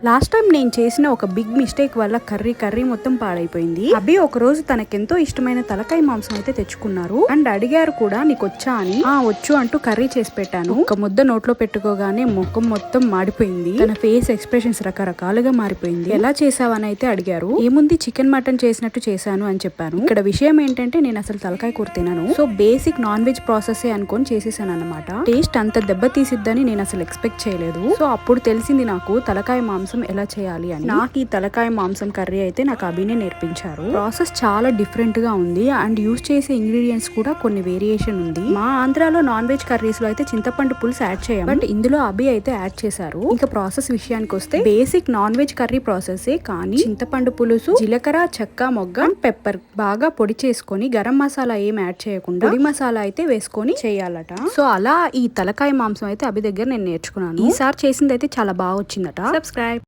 Last time నేను చేసిన ఒక బిగ్ మిస్టేక్ వల్ల కర్రీ మొత్తం పాడైపోయింది. అభి ఒక రోజు తనకెంతో ఇష్టమైన తలకాయ మాంసం అయితే తెచ్చుకున్నారు అండ్ అడిగారు కూడా నీకు వచ్చా అని. వచ్చు అంటూ కర్రీ చేసి పెట్టాను. ఒక ముద్ద నోట్లో పెట్టుకోగానే ముఖం మొత్తం మాడిపోయింది. తన ఫేస్ ఎక్స్ప్రెషన్స్ రకరకాలుగా మారిపోయింది. ఎలా చేసావని అయితే అడిగారు. ఏముంది చికెన్ మటన్ చేసినట్టు చేశాను అని చెప్పాను. ఇక్కడ విషయం ఏంటంటే నేను అసలు తలకాయ కూర తినను. So basic non veg process అనుకొని చేసేసాను అనమాట. టేస్ట్ అంత దెబ్బ తీసిద్దని నేను అసలు ఎక్స్పెక్ట్ చేయలేదు. సో అప్పుడు తెలిసింది నాకు తలకాయ మాంసం ఎలా చేయాలి అని. నాకు ఈ తలకాయ మాంసం కర్రీ అయితే నాకు అభినే నేర్పించారు. ప్రాసెస్ చాలా డిఫరెంట్ గా ఉంది అండ్ యూజ్ చేసే ఇంగ్రీడియంట్స్ కూడా కొన్ని వేరియేషన్ ఉంది. మా ఆంధ్రాలో నాన్ వెజ్ కర్రీస్ లో అయితే చింతపండు పులుసు యాడ్ చేయం, బట్ ఇందులో అభి అయితే యాడ్ చేశారు. ఇంకా ప్రాసెస్ విషయానికి వస్తే basic non veg curry process కానీ చింతపండు పులుసు, జీలకర్ర, చెక్క, మొగ్గ, పెప్పర్ బాగా పొడి చేసుకొని గరం మసాలా ఏం యాడ్ చేయకుండా పొడి మసాలా అయితే వేసుకొని చేయాలట. సో అలా ఈ తలకాయ మాంసం అయితే అభి దగ్గర నేను నేర్చుకున్నాను. ఈసారి చేసింది అయితే చాలా బాగా వచ్చిందట. సబ్స్క్రైబ్.